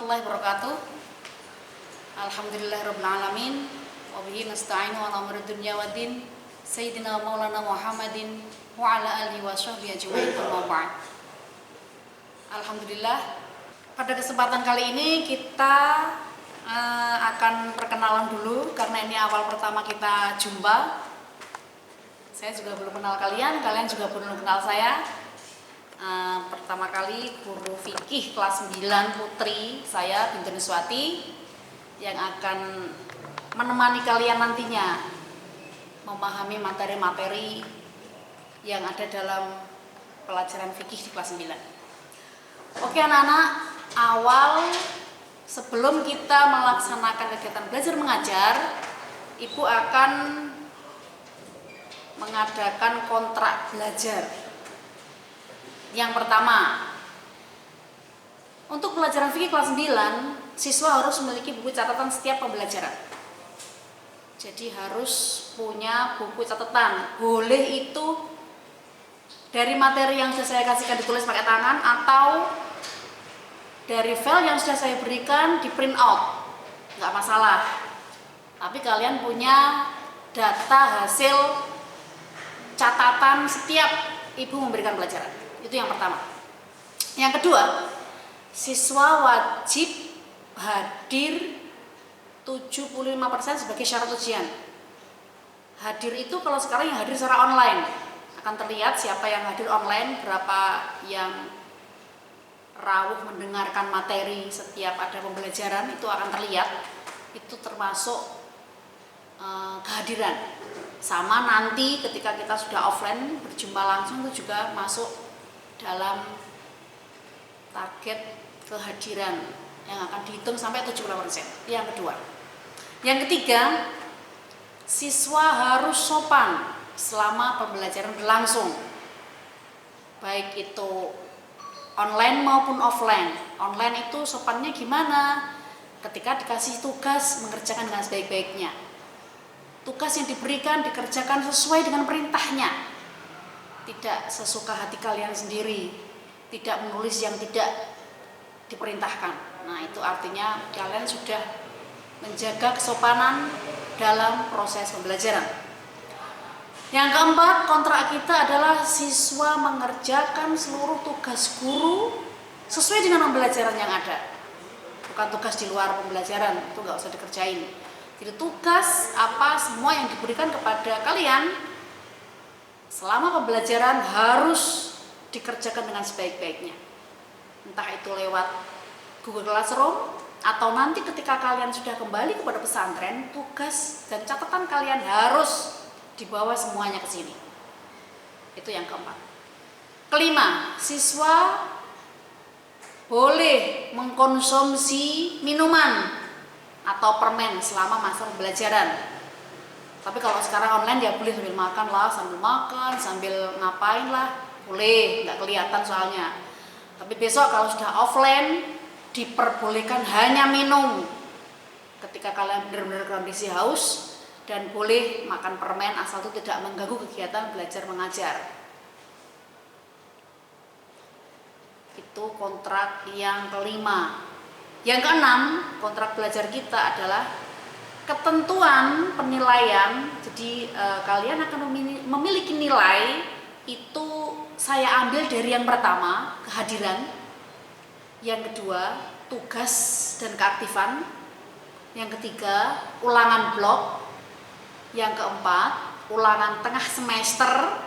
warahmatullahi wabarakatuh. Alhamdulillahirabbil alamin. Wa bihi nasta'inu ala umuri dunya waddin. Sayyidina Maulana Muhammadin wa ala alihi wa sahbihi ajma'in. Amma ba'd. Alhamdulillah, pada kesempatan kali ini kita akan perkenalan dulu karena ini awal pertama kita jumpa. Saya juga belum kenal kalian juga belum kenal saya. Pertama kali guru fikih kelas 9 putri saya Bintu Nuswati yang akan menemani kalian nantinya memahami materi-materi yang ada dalam pelajaran fikih di kelas 9. Oke anak-anak, awal sebelum kita melaksanakan kegiatan belajar mengajar, Ibu akan mengadakan kontrak belajar. Yang pertama, untuk pelajaran fikih kelas 9, siswa harus memiliki buku catatan setiap pembelajaran. Jadi harus punya buku catatan. Boleh itu dari materi yang sudah saya kasihkan ditulis pakai tangan atau dari file yang sudah saya berikan di print out. Nggak masalah. Tapi kalian punya data hasil catatan setiap Ibu memberikan pelajaran. Itu yang pertama. Yang kedua, siswa wajib hadir 75% sebagai syarat ujian. Hadir itu kalau sekarang yang hadir secara online. Akan terlihat siapa yang hadir online, berapa yang rawuh mendengarkan materi setiap ada pembelajaran, itu akan terlihat. Itu termasuk kehadiran. Sama nanti ketika kita sudah offline berjumpa langsung itu juga masuk dalam target kehadiran yang akan dihitung sampai 70%. Yang kedua. Yang ketiga, siswa harus sopan selama pembelajaran berlangsung. Baik itu online maupun offline. Online itu sopannya gimana? Ketika dikasih tugas, mengerjakan dengan sebaik-baiknya. Tugas yang diberikan dikerjakan sesuai dengan perintahnya. Tidak sesuka hati kalian sendiri, tidak menulis yang tidak diperintahkan. Nah, itu artinya kalian sudah menjaga kesopanan dalam proses pembelajaran. Yang keempat, kontrak kita adalah siswa mengerjakan seluruh tugas guru sesuai dengan pembelajaran yang ada. Bukan tugas di luar pembelajaran, itu nggak usah dikerjain. Jadi tugas apa semua yang diberikan kepada kalian selama pembelajaran harus dikerjakan dengan sebaik-baiknya. Entah itu lewat Google Classroom atau nanti ketika kalian sudah kembali kepada pesantren, tugas dan catatan kalian harus dibawa semuanya ke sini. Itu yang keempat. Kelima, siswa boleh mengkonsumsi minuman atau permen selama masa pembelajaran. Tapi kalau sekarang online ya boleh sambil makan lah, sambil ngapain lah, boleh, nggak kelihatan soalnya. Tapi besok kalau sudah offline diperbolehkan hanya minum ketika kalian benar-benar kondisi haus, dan boleh makan permen asal itu tidak mengganggu kegiatan belajar mengajar. Itu kontrak yang kelima. Yang keenam, kontrak belajar kita adalah ketentuan penilaian. Jadi kalian akan memiliki nilai itu saya ambil dari yang pertama, kehadiran. Yang kedua, tugas dan keaktifan. Yang ketiga, ulangan blok. Yang keempat, ulangan tengah semester.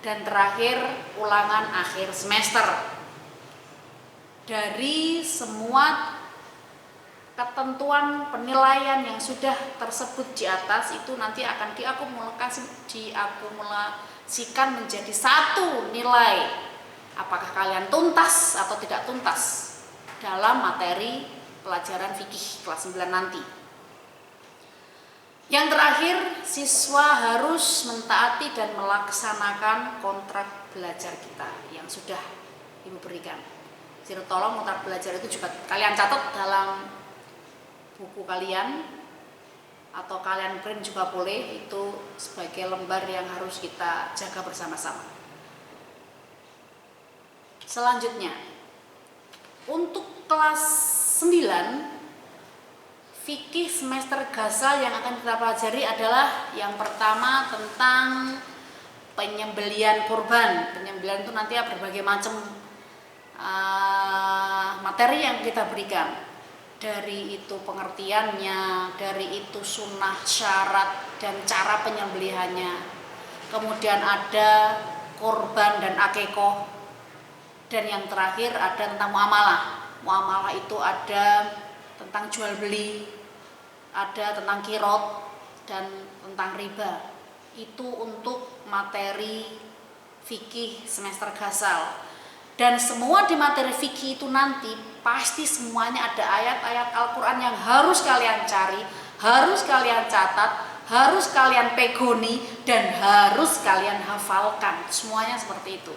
Dan terakhir, ulangan akhir semester. Dari semua ketentuan penilaian yang sudah tersebut di atas itu nanti akan diakumulasikan menjadi satu nilai. Apakah kalian tuntas atau tidak tuntas dalam materi pelajaran fikih kelas 9 nanti. Yang terakhir, siswa harus mentaati dan melaksanakan kontrak belajar kita yang sudah Ibu berikan. Jadi tolong kontrak belajar itu juga kalian catat dalam buku kalian atau kalian print juga boleh, itu sebagai lembar yang harus kita jaga bersama-sama. Selanjutnya, untuk kelas fikih semester Ghazal yang akan kita pelajari adalah yang pertama tentang penyembelian kurban. Penyembelian itu nanti berbagai macam materi yang kita berikan. Dari itu pengertiannya, dari itu sunnah, syarat, dan cara penyembelihannya. Kemudian ada kurban dan akikoh. Dan yang terakhir ada tentang muamalah. Muamalah itu ada tentang jual beli, ada tentang kirot, dan tentang riba. Itu untuk materi fikih semester Ghazal. Dan semua di materi fikih itu nanti pasti semuanya ada ayat-ayat Al-Quran yang harus kalian cari, harus kalian catat, harus kalian pegoni, dan harus kalian hafalkan. Semuanya seperti itu.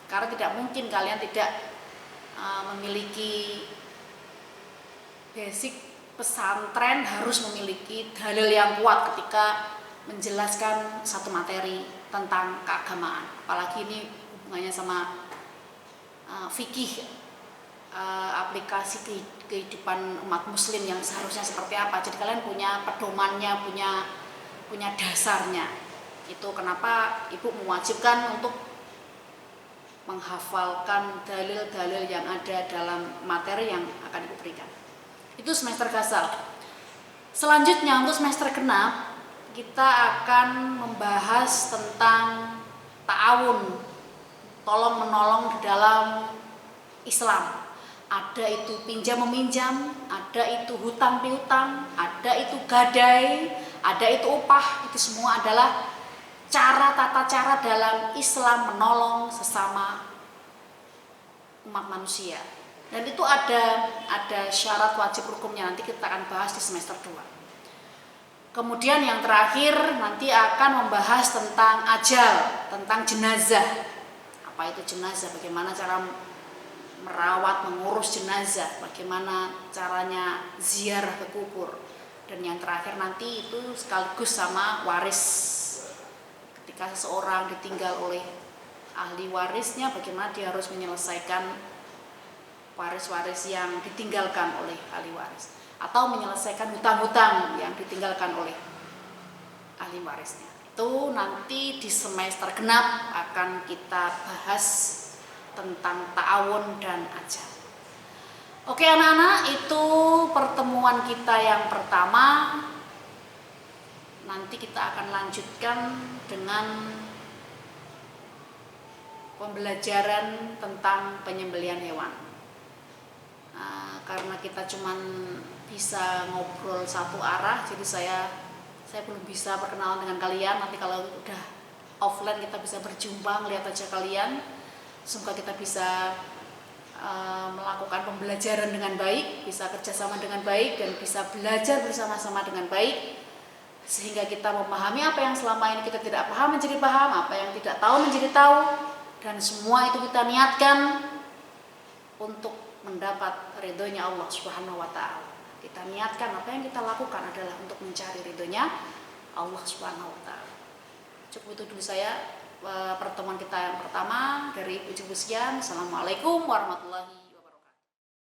Karena tidak mungkin kalian tidak memiliki basic pesantren, harus memiliki dalil yang kuat ketika menjelaskan satu materi tentang keagamaan. Apalagi ini hubungannya sama fikih, aplikasi kehidupan umat muslim yang seharusnya seperti apa. Jadi kalian punya pedomannya, punya dasarnya. Itu kenapa ibu mewajibkan untuk menghafalkan dalil-dalil yang ada dalam materi yang akan ibu berikan. Itu semester Ghazal. Selanjutnya untuk semester genap kita akan membahas tentang ta'awun, tolong menolong di dalam Islam. Ada itu pinjam meminjam, ada itu hutang piutang, ada itu gadai, ada itu upah. Itu semua adalah tata cara dalam Islam menolong sesama umat manusia. Dan itu ada syarat wajib hukumnya, nanti kita akan bahas di semester 2. Kemudian yang terakhir nanti akan membahas tentang ajal, tentang jenazah. Apa itu jenazah, bagaimana cara merawat, mengurus jenazah, bagaimana caranya ziarah ke kubur. Dan yang terakhir nanti itu sekaligus sama waris. Ketika seseorang ditinggal oleh ahli warisnya, bagaimana dia harus menyelesaikan waris-waris yang ditinggalkan oleh ahli waris, atau menyelesaikan hutang-hutang yang ditinggalkan oleh ahli warisnya. Itu nanti di semester genap akan kita bahas tentang ta'awun dan ajal. Oke anak-anak, itu pertemuan kita yang pertama. Nanti kita akan lanjutkan dengan pembelajaran tentang penyembelihan hewan. Karena kita cuman bisa ngobrol satu arah, jadi saya belum bisa perkenalan dengan kalian. Nanti kalau udah offline kita bisa berjumpa, ngeliat aja kalian. Semoga kita bisa melakukan pembelajaran dengan baik, bisa kerjasama dengan baik, dan bisa belajar bersama-sama dengan baik, sehingga kita memahami apa yang selama ini kita tidak paham menjadi paham, apa yang tidak tahu menjadi tahu, dan semua itu kita niatkan untuk mendapat ridhonya Allah Subhanahu wa Ta'ala. Kita niatkan apa yang kita lakukan adalah untuk mencari ridhonya Allah Subhanahu wa Ta'ala. Cukup itu dulu saya pertemuan kita yang pertama dari Ibu. Sekian. Assalamualaikum warahmatullahi wabarakatuh.